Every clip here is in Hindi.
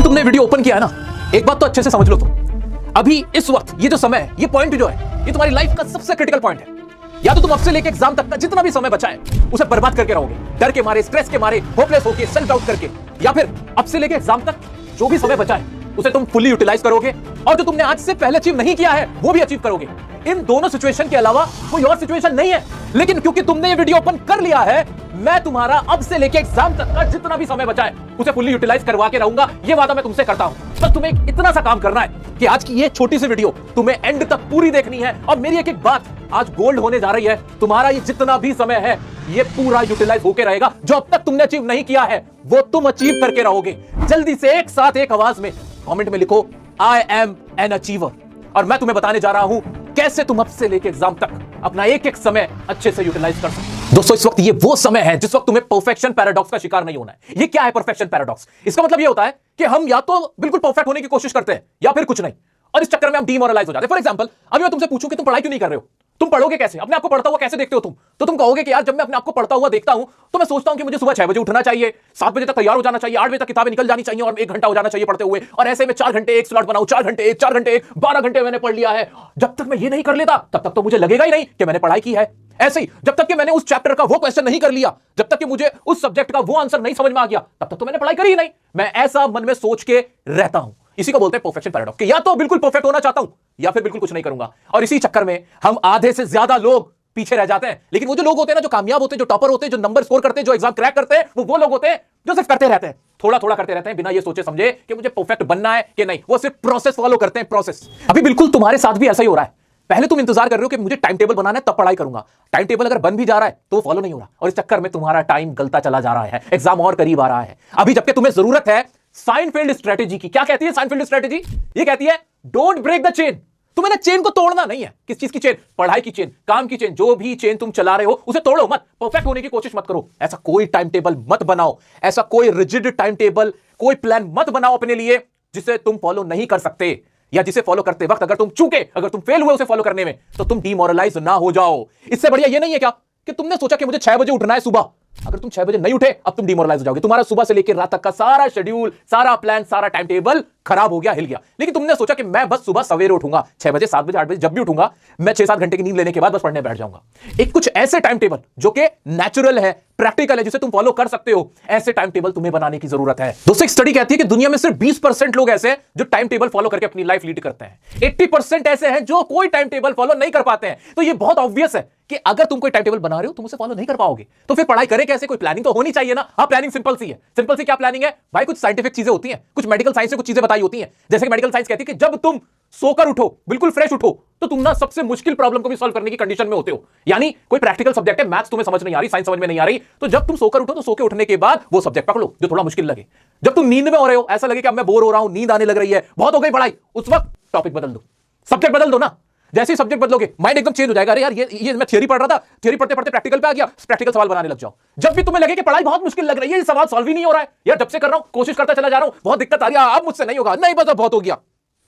तुमने वीडियो ओपन किया है ना, एक बात तो अच्छे से समझ लो तुम। अभी इस वक्त ये जो समय है, ये पॉइंट जो है, ये तुम्हारी लाइफ का सबसे क्रिटिकल पॉइंट है। या तो तुम अब से लेके एग्जाम तक का जितना भी समय बचा है उसे बर्बाद करके रहोगे, डर के मारे, स्ट्रेस के मारे, होपलेस होके, सेल्फ डाउट करके, या फिर अब से लेके एग्जाम तक जो भी समय बचा है उसे तुम फुली यूटिलाइज करोगे और जो तुमने आज से पहले अचीव नहीं किया है वो भी अचीव करोगे। इन दोनों सिचुएशन के अलावा कोई और सिचुएशन नहीं है। लेकिन क्योंकि तुमने ये वीडियो ओपन कर लिया है, मैं तुम्हारा अब से लेके एग्जाम तक का जितना भी समय बचा है उसे फुली यूटिलाइज करवा के रहूंगा। ये वादा मैं तुमसे करता हूं। बस तुम्हें इतना सा काम करना है कि आज की ये छोटी सी वीडियो तुम्हें एंड तक पूरी देखनी है और मेरी एक एक बात आज गोल्ड होने जा रही है। तुम्हारा ये जितना भी समय है ये पूरा यूटिलाइज होके रहेगा। जो अब तक तुमने अचीव नहीं किया है वो तुम अचीव करके रहोगे। जल्दी से एक साथ एक आवाज में कमेंट में लिखो, आई एम एन अचीवर। और मैं तुम्हें बताने जा रहा हूं कैसे तुम अब से लेके एग्जाम तक अपना एक एक समय अच्छे से यूटिलाइज कर सकते। दोस्तों, इस वक्त ये वो समय है जिस वक्त तुम्हें परफेक्शन पैराडॉक्स का शिकार नहीं होना है। ये क्या है परफेक्शन पैराडॉक्स? इसका मतलब ये होता है कि हम या तो बिल्कुल परफेक्ट होने की कोशिश करते हैं या फिर कुछ नहीं, और इस चक्कर में हम डीमोरलाइज हो जाते हैं। फॉर एग्जांपल, अभी मैं तुमसे पूछूं कि तुम पढ़ाई क्यों नहीं कर रहे हो, तुम पढ़ोगे कैसे? अपने आपको पढ़ता हुआ कैसे देखते हो तुम? तो तुम कहोगे कि यार जब मैं अपने आपको पढ़ता हुआ देखता हूं तो मैं सोचता हूं कि मुझे सुबह 6 बजे उठना चाहिए, 7 बजे तक तैयार हो जाना चाहिए, 8 बजे तक किताबें निकल जानी चाहिए और 1 घंटा हो जाना चाहिए पढ़ते हुए, और ऐसे में 4 घंटे एक स्लॉट बनाऊं, 4 घंटे एक, 12 घंटे मैंने पढ़ लिया है। जब तक मैं ये नहीं कर लेता तब तक तो मुझे लगेगा ही नहीं कि मैंने पढ़ाई की है। ऐसे ही जब तक कि मैंने उस चैप्टर का वो क्वेश्चन नहीं कर लिया, जब तक कि मुझे उस सब्जेक्ट का वो आंसर नहीं समझ में आ गया, तब तक तो मैंने पढ़ाई करी ही नहीं। मैं ऐसा मन में सोच के रहता हूं। इसी को बोलते हैं परफेक्शन पैराडॉक्स, कि या तो बिल्कुल परफेक्ट होना चाहता हूं या फिर बिल्कुल कुछ नहीं करूंगा। और इसी चक्कर में हम आधे से ज्यादा लोग पीछे रह जाते हैं। लेकिन वो जो लोग होते हैं ना, जो कामयाब होते हैं, जो टॉपर होते हैं, जो नंबर स्कोर करते हैं, जो एग्जाम क्रैक करते हैं, वो लोग होते हैं जो सिर्फ करते रहते हैं, थोड़ा थोड़ा करते रहते हैं बिना ये सोचे समझे कि मुझे परफेक्ट बनना है कि नहीं। वो सिर्फ प्रोसेस फॉलो करते हैं, प्रोसेस। अभी बिल्कुल तुम्हारे साथ भी ऐसा ही हो रहा है। पहले तुम इंतजार कर रहे हो कि मुझे टाइम टेबल बनाना है तब पढ़ाई करूंगा। टाइम टेबल अगर बन भी जा रहा है तो फॉलो नहीं हो रहा, और इस चक्कर में तुम्हारा टाइम गलता चला जा रहा है, एग्जाम और करीब आ रहा है। अभी जबकि तुम्हें जरूरत है साइनफील्ड स्ट्रेटेजी की। क्या कहती है साइनफील्ड स्ट्रेटेजी? ये कहती है डोंट ब्रेक द चेन। तुम्हें ना चेन को तोड़ना नहीं है। किस चीज की चेन? पढ़ाई की चेन, काम की चेन, जो भी चेन तुम चला रहे हो उसे तोड़ो मत। परफेक्ट होने की कोशिश मत करो। ऐसा कोई टाइम टेबल मत बनाओ, ऐसा कोई रिजिड टाइम टेबल, कोई प्लान मत बनाओ अपने लिए जिसे तुम फॉलो नहीं कर सकते, या जिसे फॉलो करते वक्त अगर तुम चूके, अगर तुम फेल हुए उसे फॉलो करने में, तो तुम डीमोरलाइज ना हो जाओ। इससे बढ़िया ये नहीं है क्या कि तुमने सोचा कि मुझे 6 बजे उठना है सुबह, अगर तुम 6 बजे नहीं उठे अब तुम डीमोरलाइज हो जाओगे। तुम्हारा सुबह से लेकर रात तक का सारा शेड्यूल, सारा प्लान, सारा टाइम टेबल खराब हो गया, हिल गया। लेकिन तुमने सोचा कि मैं बस सुबह सवेरे उठूंगा, 6 बजे, 7 बजे, 8 बजे, जब भी उठूंगा मैं 6-7 घंटे की नींद लेने के बाद बस पढ़ने बैठ जाऊंगा। एक कुछ ऐसे टाइम टेबल जो कि नेचुरल है, प्रैक्टिकल है, जिसे तुम फॉलो कर सकते हो, ऐसे टाइम टेबल तुम्हें बनाने की जरूरत है। दोस्तों, एक स्टडी कहती है कि दुनिया में सिर्फ 20% लोग ऐसे हैं जो टाइम टेबल फॉलो करके अपनी लाइफ लीड करते हैं। 80% ऐसे हैं जो कोई टाइम टेबल फॉलो नहीं कर पाते हैं। तो ये बहुत ऑब्वियस है कि अगर तुम कोई टाइम टेबल बना रहे हो तुम उसे फॉलो नहीं कर पाओगे, तो फिर पढ़ाई करें कैसे? कोई प्लानिंग तो होनी चाहिए ना। हाँ, प्लानिंग सिंपल सी है। सिंपल सी क्या प्लानिंग है भाई? कुछ साइंटिफिक चीजें होती हैं, कुछ मेडिकल साइंस से कुछ चीजें बताई होती हैं। जैसे कि मेडिकल साइंस कहती है कि जब तुम सोकर उठो, बिल्कुल फ्रेश उठो, तो तुम ना सबसे मुश्किल प्रॉब्लम को भी सॉल्व करने की कंडीशन में होते हो। यानी कोई प्रैक्टिकल सब्जेक्ट है, मैथ्स तुम्हें समझ नहीं आ रही, साइंस समझ में नहीं आ रही, तो जब तुम सोकर उठो तो सो के उठने के बाद वो सब्जेक्ट पकड़ो जो थोड़ा मुश्किल लगे। जब तुम नींद में हो रहे हो, ऐसा लगे कि अब मैं बोर हो रहा हूं, नींद आने लग रही है, बहुत हो गई पढ़ाई, उस वक्त टॉपिक बदल दो, सब्जेक्ट बदल दो ना। जैसे ही सब्जेक्ट बदलोगे माइंड एकदम चेंज हो जाएगा। अरे यार, ये मैं थ्योरी पढ़ रहा था, थ्योरी पढ़ते पढ़ते प्रैक्टिकल पे आ गया, प्रैक्टिकल सवाल बनाने लग जाओ। जब भी तुम्हें लगे कि पढ़ाई बहुत मुश्किल लग रही है, ये सवाल सॉल्व ही नहीं हो रहा है, यार जब से कर रहा हूं, कोशिश करता चला जा रहा हूं, बहुत दिक्कत आ रही है, अब मुझसे नहीं होगा, नहीं बस अब बहुत हो गया।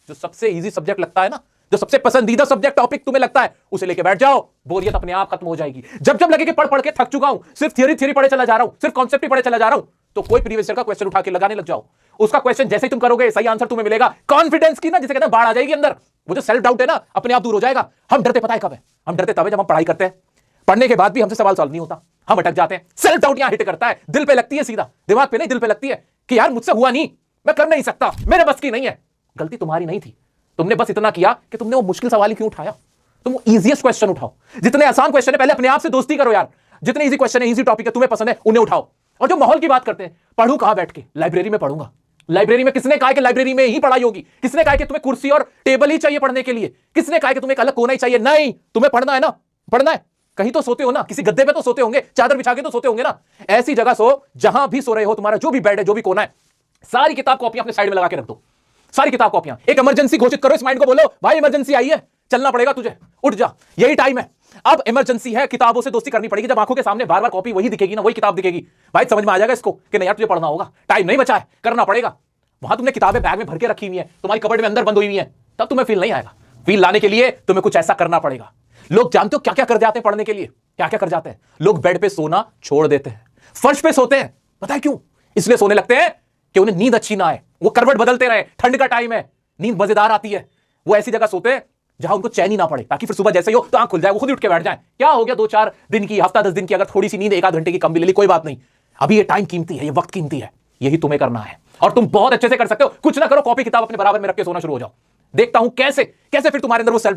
जो सबसे इजी सब्जेक्ट लगता है ना, जो सबसे पसंदीदा सब्जेक्ट टॉपिक तुम्हें लगता है, उसे लेके बैठ जाओ, बोरियत अपने आप खत्म हो जाएगी। जब जब लगे कि पढ़ पढ़ के थक चुका हूं, सिर्फ थ्योरी पढ़े चला जा रहा हूं, सिर्फ कॉन्सेप्ट ही पढ़े चला जा रहा हूं, तो कोई प्रीवियस ईयर का क्वेश्चन उठा के लगाने लग जाओ। उसका क्वेश्चन जैसे ही तुम करोगे सही आंसर तुम्हें मिलेगा, कॉन्फिडेंस की ना जिसे कहते हैं बाढ़ आ जाएगी अंदर। वो जो सेल्फ डाउट है ना, अपने आप दूर हो जाएगा। हम डरते पता है कब है? हम डरते तब है जब हम पढ़ाई करते हैं, पढ़ने के बाद भी हमसे सवाल सॉल्व नहीं होता, हम अटक जाते हैं। सेल्फ डाउट यहां हिट करता है, दिल पे लगती है, सीधा दिमाग पे नहीं, दिल पे लगती है कि यार मुझसे हुआ नहीं, मैं कर नहीं सकता, मेरे बस की नहीं है। गलती तुम्हारी नहीं थी, तुमने बस इतना किया कि तुमने वो मुश्किल सवाल ही क्यों उठाया। तुम वो इजीएस्ट क्वेश्चन उठाओ। जितने आसान क्वेश्चन है पहले अपने आप से दोस्ती करो यार, जितने इजी क्वेश्चन है, इजी टॉपिक है, तुम्हें पसंद है, उन्हें उठाओ। और जो माहौल की बात करते हैं, पढ़ूं कहां बैठ के? लाइब्रेरी में पढ़ूंगा। लाइब्रेरी में किसने कहा कि लाइब्रेरी में ही पढ़ाई होगी? किसने कहा कि तुम्हें कुर्सी और टेबल ही चाहिए पढ़ने के लिए? किसने कहा कि तुम्हें एक अलग कोना ही चाहिए? नहीं, तुम्हें पढ़ना है ना, पढ़ना है। कहीं तो सोते हो ना, किसी गद्दे पे तो सोते होंगे, चादर बिछा के तो सोते होंगे ना। ऐसी जगह सो जहां भी सो रहे हो, तुम्हारा जो भी बेड है, जो भी कोना है, सारी किताब कॉपियां अपने साइड में लगा के रख दो, सारी किताब कॉपियां। एक इमरजेंसी घोषित करो, इस माइंड को बोलो भाई इमरजेंसी आई है, चलना पड़ेगा तुझे, उठ जा, यही टाइम है। अब इमरजेंसी है, किताबों से दोस्ती करनी पड़ेगी। जब आंखों के सामने बार बार कॉपी वही दिखेगी ना, वही किताब दिखेगी, भाई समझ में आ जाएगा इसको कि नहीं यार तुझे पढ़ना होगा, टाइम नहीं बचा है, करना पड़ेगा। वहां तुमने किताबें बैग में भर के रखी हुई है, तुम्हारी कबर्ड में अंदर बंद हुई हुई है, तब तुम्हें फील नहीं आएगा। फील लाने के लिए तुम्हें कुछ ऐसा करना पड़ेगा। लोग जानते हो क्या क्या कर जाते हैं पढ़ने के लिए? क्या क्या कर जाते हैं लोग? बेड पे सोना छोड़ देते हैं, फर्श पे सोते हैं। पता है क्यों? इसलिए सोने लगते हैं कि उन्हें नींद अच्छी ना आए, वो करवट बदलते रहे, ठंड का टाइम है, नींद मजेदार आती है, वो ऐसी जगह सोते हैं जहां उनको चैन ही ना पड़े, ताकि फिर सुबह जैसे ही हो तो आंख खुल जाए, वो खुद ही उठ के बैठ जाए। क्या हो गया 2-4 दिन की, हफ्ता 10 दिन की अगर थोड़ी सी नींद 1 आध घंटे की कम भी ले ली, कोई बात नहीं। अभी ये टाइम कीमती है, ये वक्त कीमती है, यही तुम्हें करना है और तुम बहुत अच्छे से कर सकते हो। कुछ ना करो, कॉपी किताब अपने बराबर में रख के सोना शुरू हो जाओ। देखता हूं कैसे कैसे फिर तुम्हारे अंदर वो सेल्फ